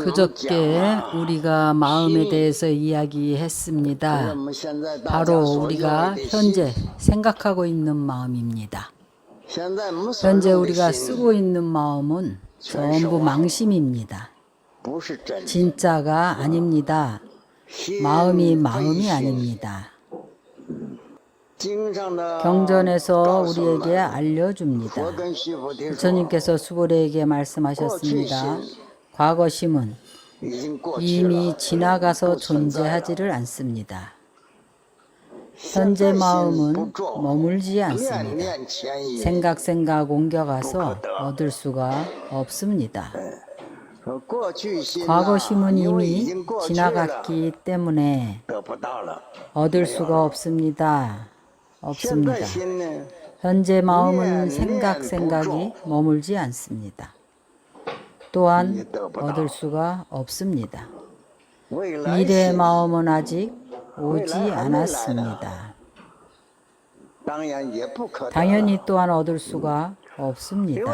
그저께 우리가 마음에 대해서 이야기했습니다. 바로 우리가 현재 생각하고 있는 마음입니다. 현재 우리가 쓰고 있는 마음은 전부 망심입니다. 진짜가 아닙니다. 마음이 아닙니다. 경전에서 우리에게 알려줍니다. 부처님께서 수보레에게 말씀하셨습니다. 과거심은 이미 지나가서 존재하지를 않습니다. 현재 마음은 머물지 않습니다. 생각 옮겨가서 얻을 수가 없습니다. 과거심은 이미 지나갔기 때문에 얻을 수가 없습니다. 현재 마음은 생각이 머물지 않습니다. 또한 얻을 수가 없습니다. 미래의 마음은 아직 오지 않았습니다. 당연히 또한 얻을 수가 없습니다.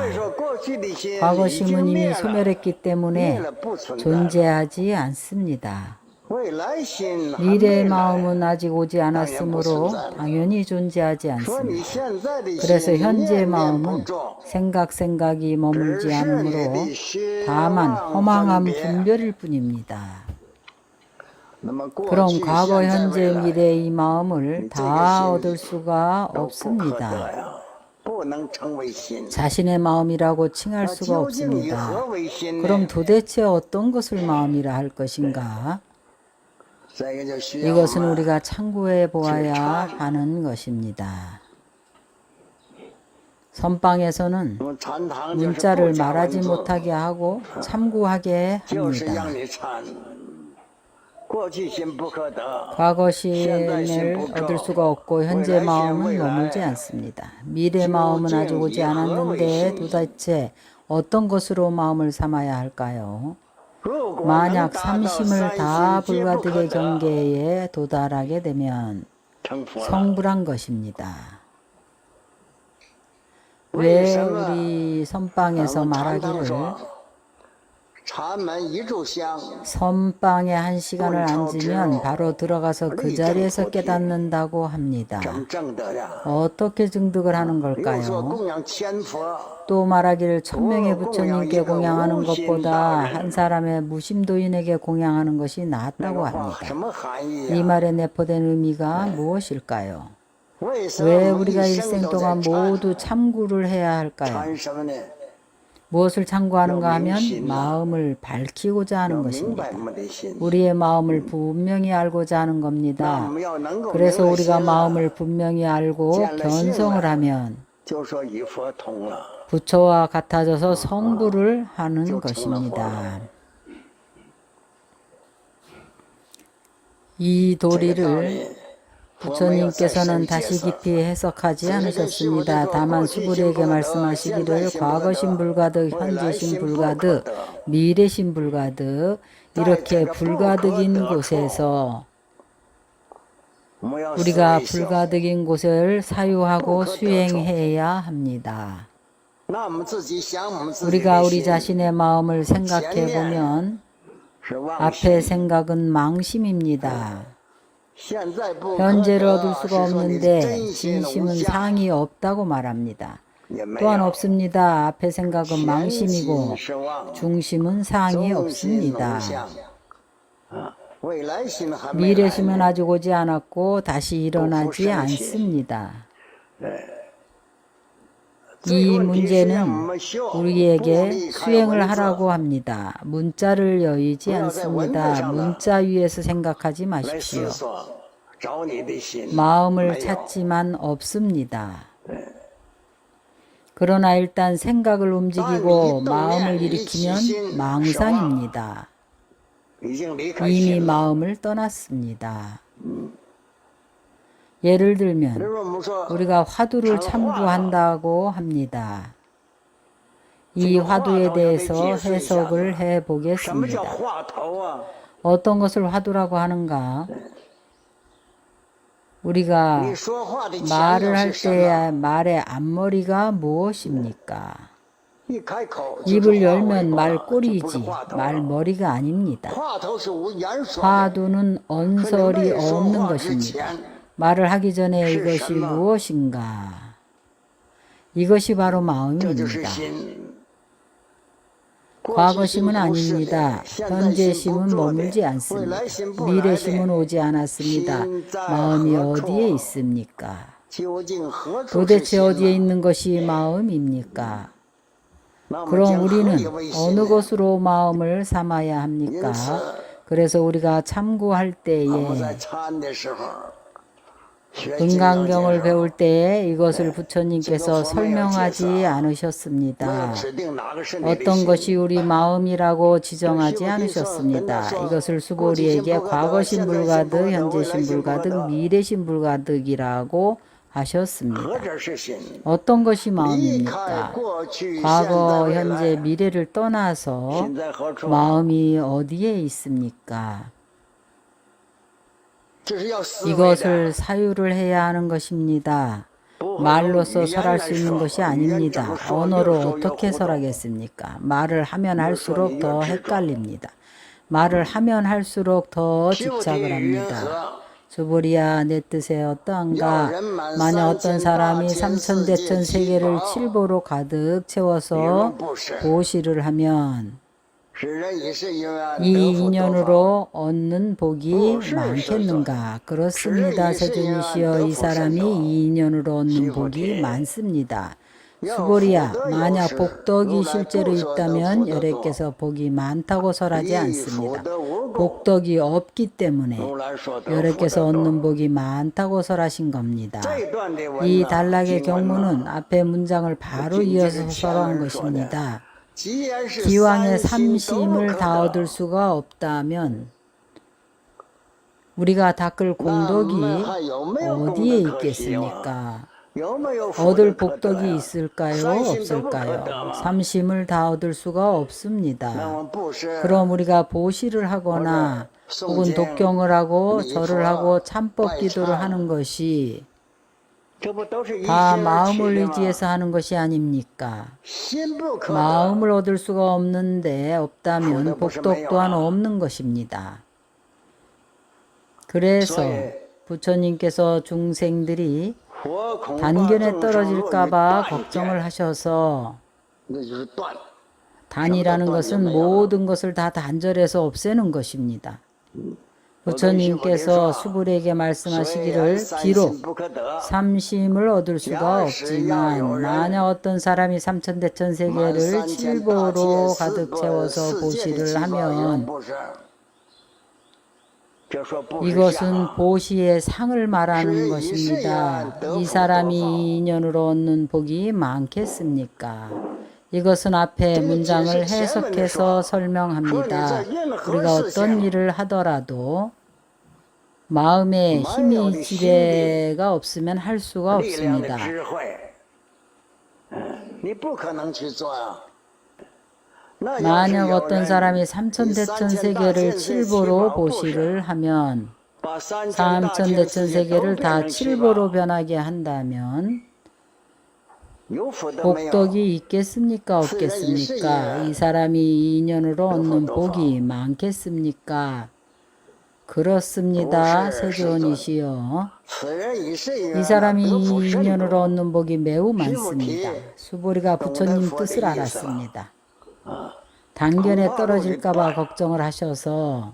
과거심은 이미 소멸했기 때문에 존재하지 않습니다. 미래의 마음은 아직 오지 않았으므로 당연히 존재하지 않습니다. 그래서 현재의 마음은 생각이 머물지 않으므로 다만 허망한 분별일 뿐입니다. 그럼 과거, 현재, 미래의 이 마음을 다 얻을 수가 없습니다. 자신의 마음이라고 칭할 수가 없습니다. 그럼 도대체 어떤 것을 마음이라 할 것인가? 이것은 우리가 참고해 보아야 하는 것입니다. 선방에서는 문자를 말하지 못하게 하고 참고하게 합니다. 과거심을 얻을 수가 없고 현재 마음은 머물지 않습니다. 미래 마음은 아직 오지 않았는데 도대체 어떤 것으로 마음을 삼아야 할까요? 만약 삼심을 다 불가득의 경계에 도달하게 되면 성불한 것입니다. 왜 우리 선방에서 말하기를 선방에 1시간을 앉으면 바로 들어가서 그 자리에서 깨닫는다고 합니다. 어떻게 증득을 하는 걸까요? 또 말하기를 1000명의 부처님께 공양하는 것보다 한 사람의 무심도인에게 공양하는 것이 낫다고 합니다. 이 말에 내포된 의미가 무엇일까요? 왜 우리가 일생 동안 모두 참고를 해야 할까요? 무엇을 참고하는가 하면 마음을 밝히고자 하는 것입니다. 우리의 마음을 분명히 알고자 하는 겁니다. 그래서 우리가 마음을 분명히 알고 견성을 하면 부처와 같아져서 성불을 하는 것입니다. 이 도리를 부처님께서는 다시 깊이 해석하지 않으셨습니다. 다만 수불에게 말씀하시기를 과거심 불가득, 현재심 불가득, 미래심 불가득 이렇게 불가득인 곳에서 우리가 불가득인 곳을 사유하고 수행해야 합니다. 우리가 우리 자신의 마음을 생각해 보면 앞의 생각은 망심입니다. 현재를 얻을 수가 없는데 진심은 상이 없다고 말합니다. 또한 없습니다. 앞의 생각은 망심이고 중심은 상이 없습니다. 미래심은 아직 오지 않았고 다시 일어나지 않습니다. 이 문제는 우리에게 수행을 하라고 합니다. 문자를 여의지 않습니다. 문자 위에서 생각하지 마십시오. 마음을 찾지만 없습니다. 그러나 일단 생각을 움직이고 마음을 일으키면 망상입니다. 이미 마음을 떠났습니다. 예를 들면 우리가 화두를 참고한다고 합니다. 이 화두에 대해서 해석을 해보겠습니다. 어떤 것을 화두라고 하는가? 우리가 말을 할 때의 말의 앞머리가 무엇입니까? 입을 열면 말꼬리이지 말머리가 아닙니다. 화두는 언설이 없는 것입니다. 말을 하기 전에 이것이 무엇인가? 이것이 바로 마음입니다. 과거심은 아닙니다. 현재심은 머물지 않습니다. 미래심은 오지 않았습니다. 마음이 어디에 있습니까? 도대체 어디에 있는 것이 마음입니까? 그럼 우리는 어느 것으로 마음을 삼아야 합니까? 그래서 우리가 참고할 때에 은강경을 배울 때에 이것을 부처님께서 설명하지 않으셨습니다. 어떤 것이 우리 마음이라고 지정하지 않으셨습니다. 이것을 수고리에게 과거심 불가득, 현재심 불가득, 미래심 불가득이라고 하셨습니다. 어떤 것이 마음입니까? 과거, 현재, 미래를 떠나서 마음이 어디에 있습니까? 이것을 사유를 해야 하는 것입니다. 말로서 설할 수 있는 것이 아닙니다. 언어로 어떻게 설하겠습니까? 말을 하면 할수록 더 헷갈립니다. 말을 하면 할수록 더 집착을 합니다. 수보리야, 내 뜻에 어떠한가? 만약 어떤 사람이 삼천대천 세계를 칠보로 가득 채워서 보시를 하면 이 인연으로 얻는 복이 많겠는가? 그렇습니다. 세존이시여, 이 사람이 이 인연으로 얻는 복이 많습니다. 수보리야, 만약 복덕이 실제로 있다면 여래께서 복이 많다고 설하지 않습니다. 복덕이 없기 때문에 여래께서 얻는 복이 많다고 설하신 겁니다. 이 단락의 경문은 앞의 문장을 바로 이어서 설한 것입니다. 기왕의 삼심을 다 얻을 수가 없다면 우리가 닦을 공덕이 어디에 있겠습니까? 얻을 복덕이 있을까요? 없을까요? 삼심을 다 얻을 수가 없습니다. 그럼 우리가 보시를 하거나 혹은 독경을 하고 절을 하고 참법 기도를 하는 것이 다 마음을 의지해서 하는 것이 아닙니까? 마음을 얻을 수가 없다면 복덕 또한 없는 것입니다. 그래서 부처님께서 중생들이 단견에 떨어질까봐 걱정을 하셔서 단이라는 것은 모든 것을 다 단절해서 없애는 것입니다. 부처님께서 수불에게 말씀하시기를 비록 삼심을 얻을 수가 없지만 만약 어떤 사람이 삼천대천 세계를 칠보로 가득 채워서 보시를 하면 이것은 보시의 상을 말하는 것입니다. 이 사람이 이 인연으로 얻는 복이 많겠습니까? 이것은 앞에 문장을 해석해서 설명합니다. 우리가 어떤 일을 하더라도 마음에 힘이 지배가 없으면 할 수가 없습니다. 만약 어떤 사람이 삼천대천 세계를 칠보로 보시를 하면 삼천대천 세계를 다 칠보로 변하게 한다면 복덕이 있겠습니까? 없겠습니까? 이 사람이 이 인연으로 얻는 복이 많겠습니까? 그렇습니다. 세존이시여. 이 사람이 이 인연으로 얻는 복이 매우 많습니다. 수보리가 부처님 뜻을 알았습니다. 단견에 떨어질까봐 걱정을 하셔서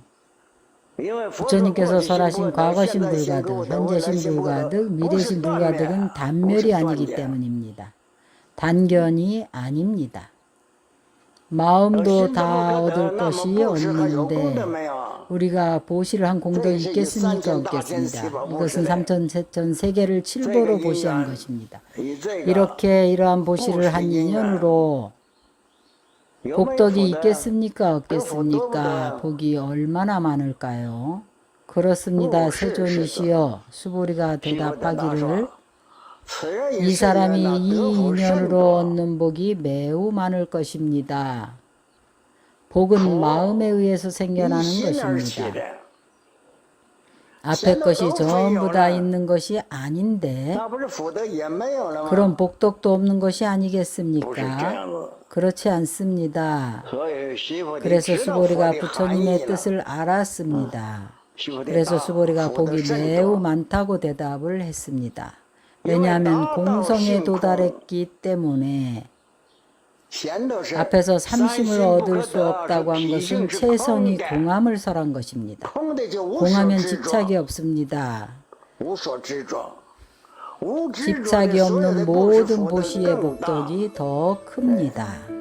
부처님께서 설하신 과거심 불가득, 현재심 불가득, 미래심 불가득은 단멸이 아니기 때문입니다. 단견이 아닙니다. 마음도 다 얻을 것이 없는데 우리가 보시를 한 공덕이 있겠습니까? 없겠습니다. 이것은 삼천대천 세계를 칠보로 보시한 것입니다. 이렇게 이러한 보시를 한 인연으로 복덕이 있겠습니까? 없겠습니까? 복이 얼마나 많을까요? 그렇습니다. 세존이시여. 수보리가 대답하기를 이 사람이 이 인연으로 얻는 복이 매우 많을 것입니다. 복은 마음에 의해서 생겨나는 것입니다. 앞에 것이 전부 다 있는 것이 아닌데 그런 복덕도 없는 것이 아니겠습니까? 그렇지 않습니다. 그래서 수보리가 부처님의 뜻을 알았습니다. 그래서 수보리가 복이 매우 많다고 대답을 했습니다. 왜냐하면 공성에 도달했기 때문에 앞에서 삼심을 얻을 수 없다고 한 것은 최선이 공함을 설한 것입니다. 공하면 집착이 없습니다. 집착이 없는 모든 보시의 복덕이 더 큽니다.